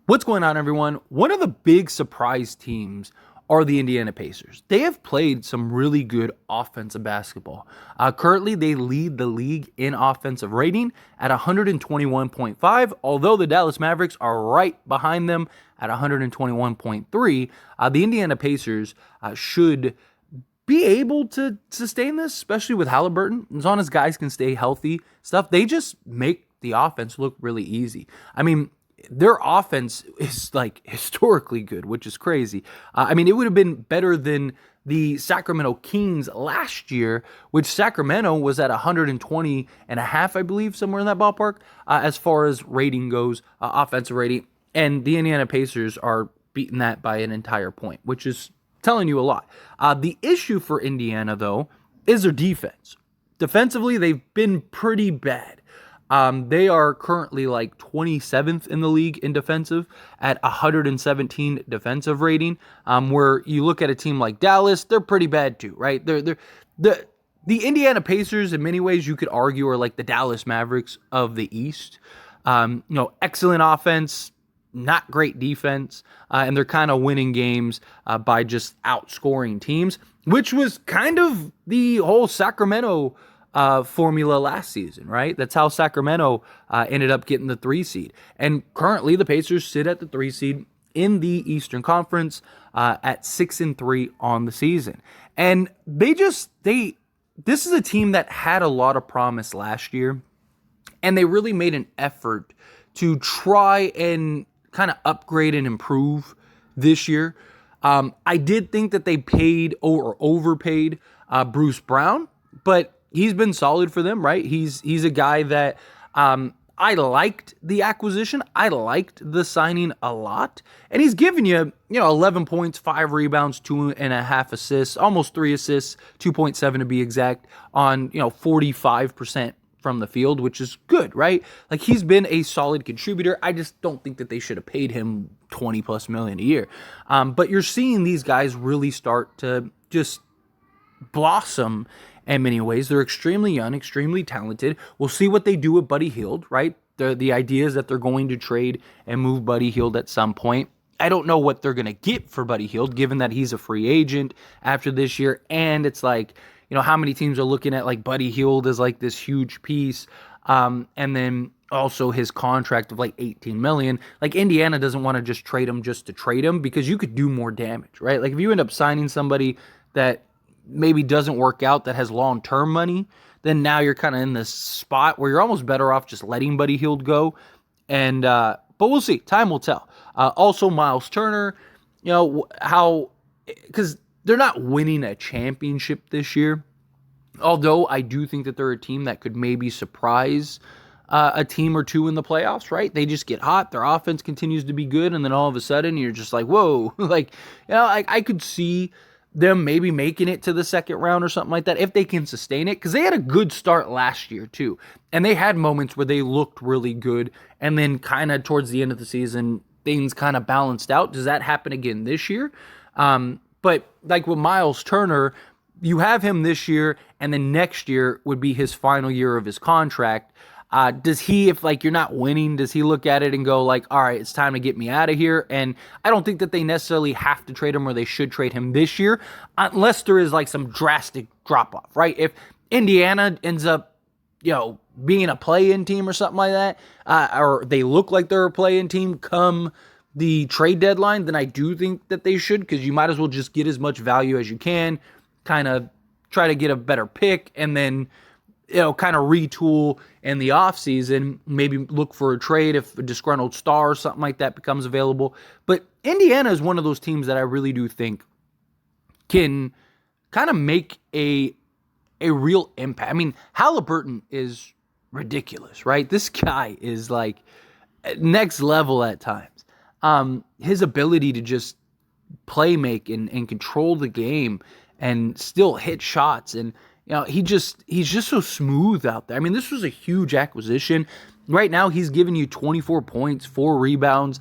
What's going on, everyone? One of the big surprise teams are the Indiana Pacers. They have played some really good offensive basketball. Currently, they lead the league in offensive rating at 121.5, although the Dallas Mavericks are right behind them at 121.3. The Indiana Pacers should be able to sustain this, especially with Halliburton. As long as guys can stay healthy, they just make the offense look really easy. I mean, their offense is like historically good, which is crazy. It would have been better than the Sacramento Kings last year, which Sacramento was at 120 and a half, I believe, somewhere in that ballpark, as far as rating goes, offensive rating. And the Indiana Pacers are beating that by an entire point, which is telling you a lot. The issue for Indiana, though, is their defense. Defensively, they've been pretty bad. They are currently like 27th in the league in defensive at 117 defensive rating. Where you look at a team like Dallas, they're pretty bad too, right? The Indiana Pacers, in many ways, you could argue, are like the Dallas Mavericks of the East. Excellent offense, not great defense, and they're kind of winning games by just outscoring teams, which was kind of the whole Sacramento formula last season, right? That's how Sacramento ended up getting the 3 seed. And currently the Pacers sit at the 3 seed in the Eastern Conference at 6-3 on the season. And this is a team that had a lot of promise last year, and they really made an effort to try and kind of upgrade and improve this year. I did think that they paid or overpaid Bruce Brown, but he's been solid for them, right? He's a guy that I liked the acquisition. I liked the signing a lot. And he's given you, 11 points, 5 rebounds, 2.5 assists, almost 3 assists, 2.7 to be exact, on, 45% from the field, which is good, right? Like, he's been a solid contributor. I just don't think that they should have paid him 20 plus million a year. But you're seeing these guys really start to just blossom in many ways. They're extremely young, extremely talented. We'll see what they do with Buddy Hield, right? The idea is that they're going to trade and move Buddy Hield at some point. I don't know what they're going to get for Buddy Hield, given that he's a free agent after this year. And it's like, how many teams are looking at like Buddy Hield as like this huge piece. And then also his contract of like 18 million. Like, Indiana doesn't want to just trade him just to trade him, because you could do more damage, right? Like, if you end up signing somebody that maybe doesn't work out, that has long-term money, then now you're kind of in this spot where you're almost better off just letting Buddy Hield go. And but we'll see. Time will tell. Also, Miles Turner, because they're not winning a championship this year. Although I do think that they're a team that could maybe surprise a team or two in the playoffs, right? They just get hot. Their offense continues to be good. And then all of a sudden you're just like, whoa, I could see them maybe making it to the second round or something like that if they can sustain it, because they had a good start last year too, and they had moments where they looked really good, and then kind of towards the end of the season things kind of balanced out. Does that happen again this year? But like with Miles Turner, you have him this year, and then next year would be his final year of his contract. Does he, if like you're not winning, does he look at it and go like, all right, it's time to get me out of here? And I don't think that they necessarily have to trade him, or they should trade him this year, unless there is like some drastic drop off, right? If Indiana ends up, being a play-in team or something like that, or they look like they're a play-in team come the trade deadline, then I do think that they should, because you might as well just get as much value as you can, kind of try to get a better pick, and then kind of retool in the offseason, maybe look for a trade if a disgruntled star or something like that becomes available. But Indiana is one of those teams that I really do think can kind of make a real impact. I mean, Halliburton is ridiculous, right? This guy is like next level at times. His ability to just play make and control the game and still hit shots, and he's just so smooth out there. I mean, this was a huge acquisition. Right now, he's giving you 24 points, 4 rebounds.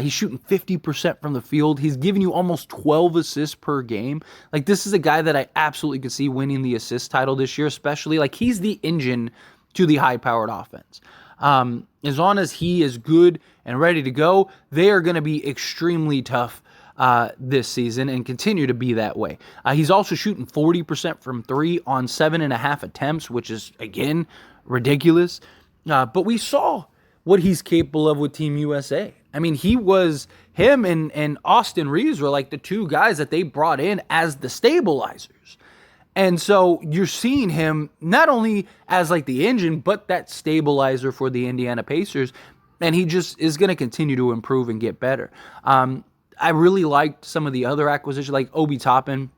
He's shooting 50% from the field. He's giving you almost 12 assists per game. Like, this is a guy that I absolutely could see winning the assist title this year, especially. Like, he's the engine to the high-powered offense. As long as he is good and ready to go, they are going to be extremely tough this season and continue to be that way. He's also shooting 40% from three on 7.5 attempts, which is, again, ridiculous. But we saw what he's capable of with Team USA. I mean, him and Austin Reeves were like the two guys that they brought in as the stabilizers. And so you're seeing him not only as like the engine, but that stabilizer for the Indiana Pacers. And he just is going to continue to improve and get better. I really liked some of the other acquisitions, like Obi Toppin.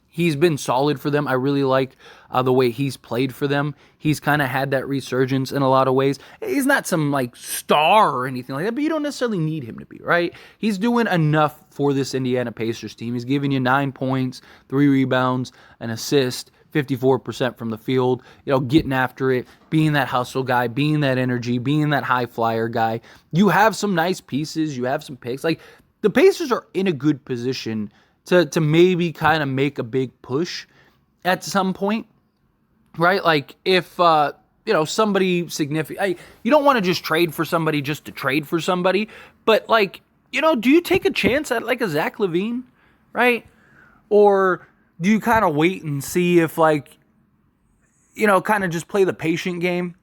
He's been solid for them. I really like the way he's played for them. He's kind of had that resurgence in a lot of ways. He's not some like star or anything like that, but you don't necessarily need him to be, right? He's doing enough for this Indiana Pacers team. He's giving you 9 points, 3 rebounds, an assist, 54% from the field, getting after it, being that hustle guy, being that energy, being that high flyer guy. You have some nice pieces. You have some picks. Like, the Pacers are in a good position to maybe kind of make a big push at some point, right? Like if, somebody significant, you don't want to just trade for somebody just to trade for somebody, but like, do you take a chance at like a Zach LaVine, right? Or do you kind of wait and see if like, kind of just play the patient game,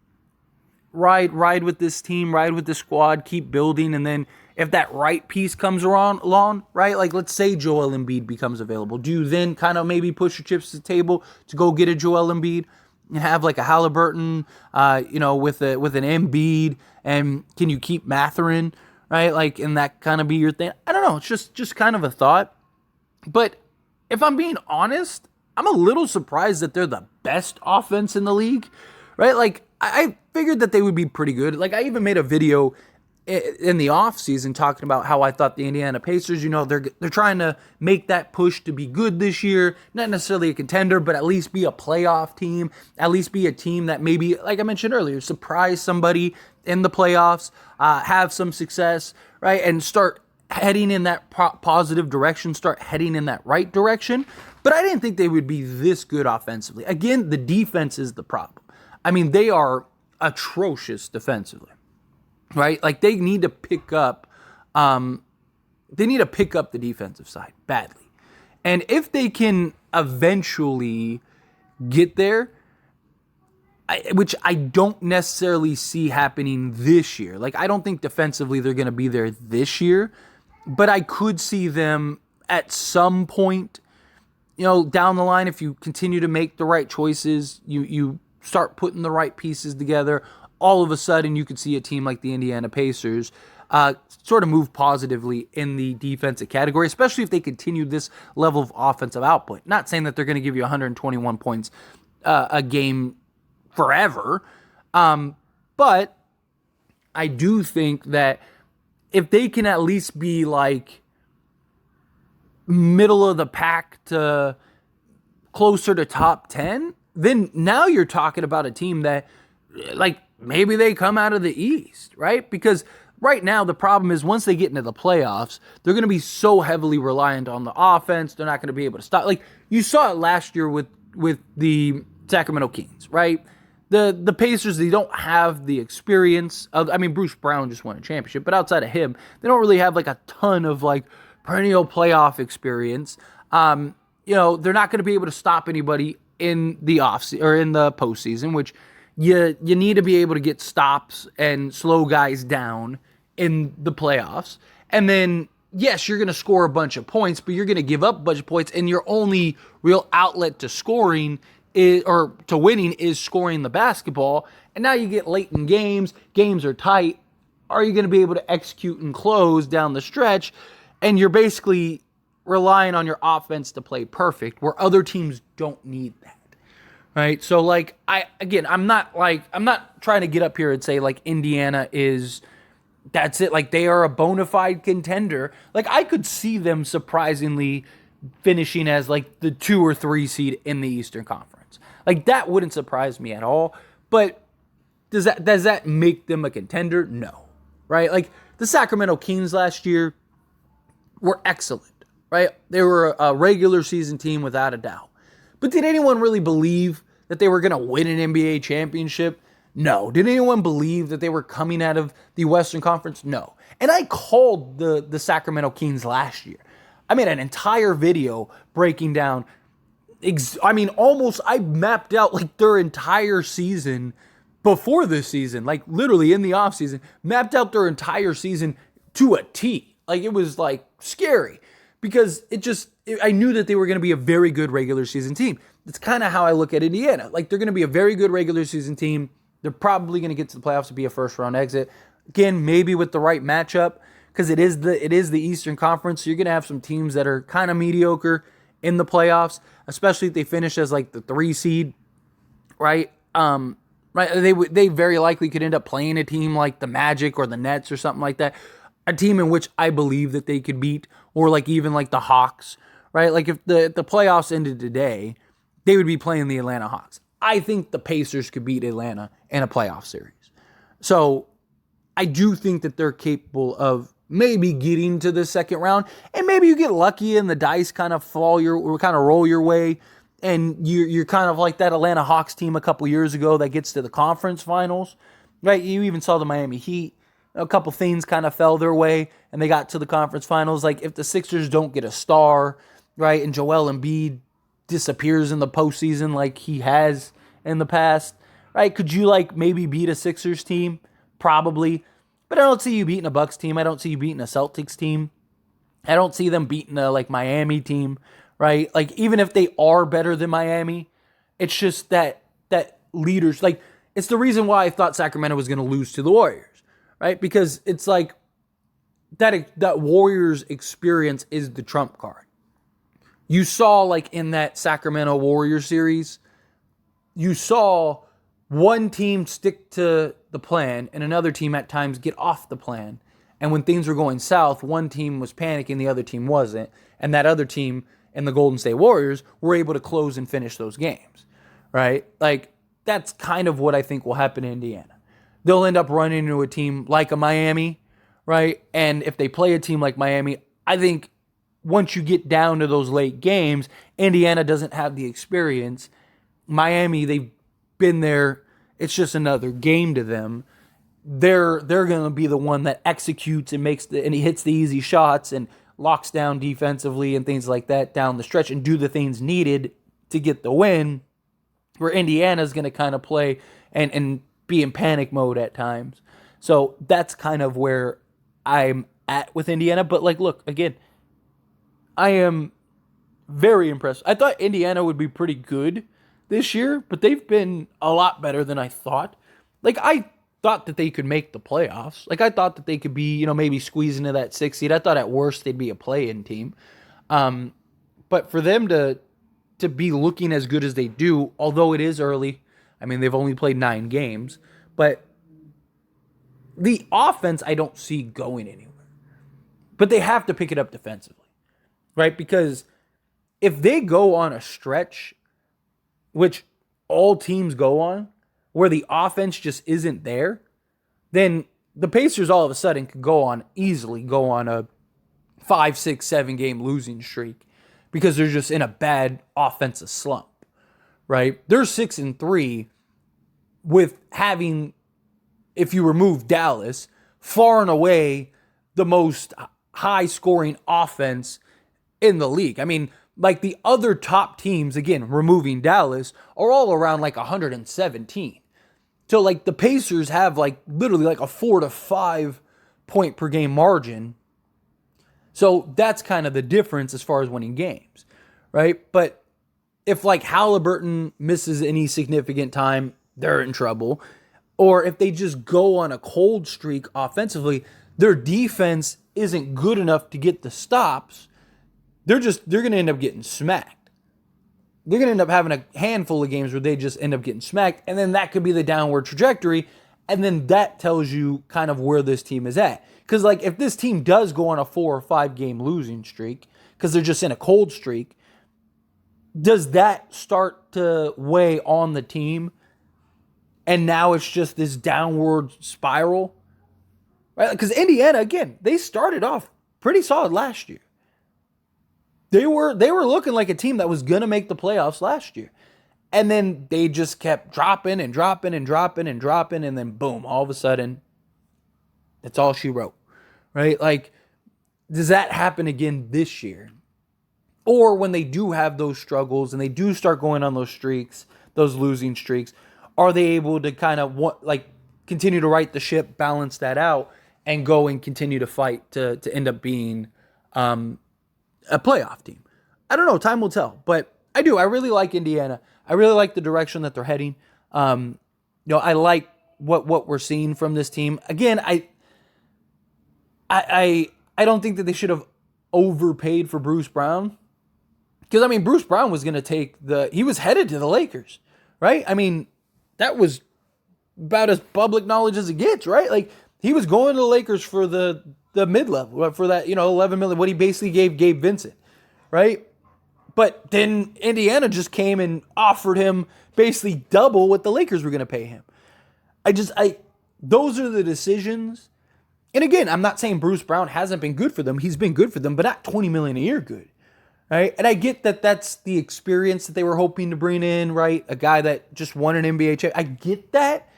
ride with this team, ride with the squad, keep building, and then if that right piece comes along, right? Like, let's say Joel Embiid becomes available. Do you then kind of maybe push your chips to the table to go get a Joel Embiid and have like a Halliburton, with an Embiid, and can you keep Mathurin, right? Like, and that kind of be your thing. I don't know. It's just kind of a thought. But if I'm being honest, I'm a little surprised that they're the best offense in the league, right? Like, I figured that they would be pretty good. Like, I even made a video in the offseason talking about how I thought the Indiana Pacers, they're trying to make that push to be good this year. Not necessarily a contender, but at least be a playoff team. At least be a team that maybe, like I mentioned earlier, surprise somebody in the playoffs, have some success, right? And start heading in that positive direction, start heading in that right direction. But I didn't think they would be this good offensively. Again, the defense is the problem. I mean, they are atrocious defensively. Right? Like, they need to pick up the defensive side badly. And if they can eventually get there, which I don't necessarily see happening this year. Like, I don't think defensively they're going to be there this year, but I could see them at some point, down the line, if you continue to make the right choices, you start putting the right pieces together, all of a sudden you could see a team like the Indiana Pacers sort of move positively in the defensive category, especially if they continue this level of offensive output. Not saying that they're going to give you 121 points a game forever, but I do think that if they can at least be like middle of the pack to closer to top 10, then now you're talking about a team that, like, maybe they come out of the East, right? Because right now the problem is once they get into the playoffs, they're going to be so heavily reliant on the offense. They're not going to be able to stop. Like, you saw it last year with the Sacramento Kings, right? The Pacers, they don't have the experience of, Bruce Brown just won a championship, but outside of him, they don't really have like a ton of like perennial playoff experience. They're not going to be able to stop anybody in the or in the postseason, which you need to be able to get stops and slow guys down in the playoffs. And then, yes, you're going to score a bunch of points, but you're going to give up a bunch of points, and your only real outlet to scoring to winning is scoring the basketball. And now you get late in games are tight. Are you going to be able to execute and close down the stretch? And you're basically relying on your offense to play perfect, where other teams don't need that. Right. So like, I'm not trying to get up here and say like Indiana that's it. Like, they are a bona fide contender. Like, I could see them surprisingly finishing as like the 2 or 3 seed in the Eastern Conference. Like, that wouldn't surprise me at all. But does that make them a contender? No. Right. Like, the Sacramento Kings last year were excellent. Right. They were a regular season team without a doubt. But did anyone really believe that they were going to win an NBA championship? No. Did anyone believe that they were coming out of the Western Conference? No. And I called the Sacramento Kings last year. I made an entire video breaking down, I mapped out like their entire season before this season, like literally in the offseason, mapped out their entire season to a T. Like it was like scary because I knew that they were going to be a very good regular season team. That's kind of how I look at Indiana. Like they're going to be a very good regular season team. They're probably going to get to the playoffs to be a first round exit. Again, maybe with the right matchup, because it is the Eastern Conference. So you're going to have some teams that are kind of mediocre in the playoffs, especially if they finish as like the 3 seed, right? Right. They very likely could end up playing a team like the Magic or the Nets or something like that. A team in which I believe that they could beat, or like even like the Hawks, right? Like if the playoffs ended today, they would be playing the Atlanta Hawks. I think the Pacers could beat Atlanta in a playoff series. So I do think that they're capable of maybe getting to the second round, and maybe you get lucky and the dice kind of roll your way, and you're kind of like that Atlanta Hawks team a couple years ago that gets to the conference finals, right? You even saw the Miami Heat. A couple things kind of fell their way, and they got to the conference finals. Like if the Sixers don't get a star, right, and Joel Embiid disappears in the postseason like he has in the past, right? Could you like maybe beat a Sixers team? Probably. But I don't see you beating a Bucks team. I don't see you beating a Celtics team. I don't see them beating a like Miami team, right? Like even if they are better than Miami, it's just that leaders, like it's the reason why I thought Sacramento was going to lose to the Warriors, right? Because it's like that Warriors experience is the trump card. You saw like in that Sacramento Warriors series, you saw one team stick to the plan and another team at times get off the plan. And when things were going south, one team was panicking, the other team wasn't. And that other team and the Golden State Warriors were able to close and finish those games, right? Like, that's kind of what I think will happen in Indiana. They'll end up running into a team like a Miami, right? And if they play a team like Miami, I think once you get down to those late games, Indiana doesn't have the experience. Miami, they've been there. It's just another game to them. They're going to be the one that executes and he hits the easy shots and locks down defensively and things like that down the stretch and do the things needed to get the win, where Indiana's going to kind of play and be in panic mode at times. So that's kind of where I'm at with Indiana. But like, look, again, I am very impressed. I thought Indiana would be pretty good this year, but they've been a lot better than I thought. Like, I thought that they could make the playoffs. Like, I thought that they could be, maybe squeeze into that 6th seed. I thought at worst they'd be a play-in team. But for them to be looking as good as they do, although it is early, I mean, they've only played 9 games, but the offense I don't see going anywhere. But they have to pick it up defensively, right? Because if they go on a stretch, which all teams go on, where the offense just isn't there, then the Pacers all of a sudden could easily go on a 5, 6, 7 game losing streak because they're just in a bad offensive slump, right? They're 6-3 with having, if you remove Dallas, far and away the most high scoring offense in the league. I mean, like the other top teams, again, removing Dallas, are all around like 117. So like the Pacers have like literally like a 4 to 5 point per game margin. So that's kind of the difference as far as winning games, right? But if like Halliburton misses any significant time, they're in trouble. Or if they just go on a cold streak offensively, their defense isn't good enough to get the stops. They're going to end up getting smacked. They're going to end up having a handful of games where they just end up getting smacked, and then that could be the downward trajectory, and then that tells you kind of where this team is at. Because like if this team does go on a 4 or 5 game losing streak, because they're just in a cold streak, does that start to weigh on the team? And now it's just this downward spiral, right? Because Indiana, again, they started off pretty solid last year. They were looking like a team that was going to make the playoffs last year. And then they just kept dropping and dropping and dropping and dropping. And then boom, all of a sudden, that's all she wrote, right? Like, does that happen again this year? Or when they do have those struggles and they do start going on those streaks, those losing streaks, are they able to kind of continue to right the ship, balance that out, and go and continue to fight to end up being a playoff team? I don't know. Time will tell. But I do. I really like Indiana. I really like the direction that they're heading. I like what we're seeing from this team. Again, I don't think that they should have overpaid for Bruce Brown. Because, I mean, Bruce Brown was going to he was headed to the Lakers, right? I mean, that was about as public knowledge as it gets, right? Like, he was going to the Lakers for the mid-level, for that, $11 million, what he basically gave Gabe Vincent, right? But then Indiana just came and offered him basically double what the Lakers were going to pay him. Those are the decisions. And again, I'm not saying Bruce Brown hasn't been good for them. He's been good for them, but not $20 million a year good, right? And I get that that's the experience that they were hoping to bring in, right? A guy that just won an NBA championship. I get that.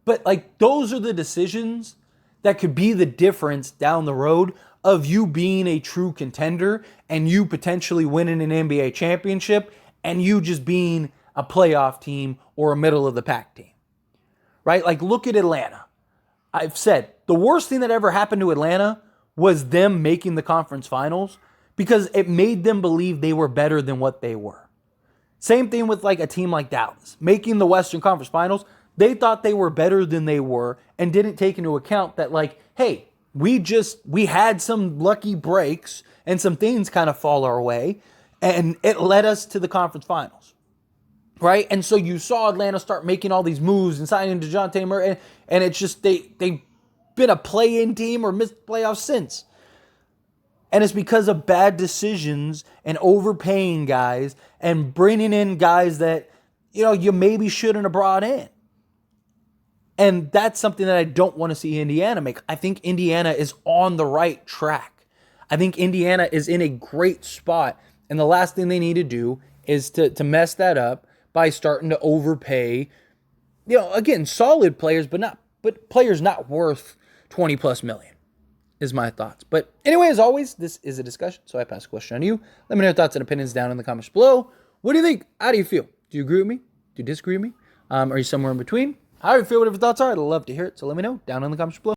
But those are the decisions that could be the difference down the road of you being a true contender and you potentially winning an NBA championship and you just being a playoff team or a middle of the pack team, right? Look at Atlanta. I've said the worst thing that ever happened to Atlanta was them making the conference finals because it made them believe they were better than what they were. Same thing with a team like Dallas making the Western Conference Finals. They thought they were better than they were and didn't take into account that hey, we had some lucky breaks and some things kind of fall our way and it led us to the conference finals, right? And so you saw Atlanta start making all these moves and signing DeJounte Murray and it's just they've been a play-in team or missed playoffs since. And it's because of bad decisions and overpaying guys and bringing in guys that, you maybe shouldn't have brought in. And that's something that I don't want to see Indiana make. I think Indiana is on the right track. I think Indiana is in a great spot. And the last thing they need to do is to mess that up by starting to overpay, again, solid players, but players not worth 20 plus million is my thoughts. But anyway, as always, this is a discussion. So I pass the question on to you. Let me know your thoughts and opinions down in the comments below. What do you think? How do you feel? Do you agree with me? Do you disagree with me? Are you somewhere in between? How do you feel? Whatever your thoughts are, I'd love to hear it. So let me know down in the comments below.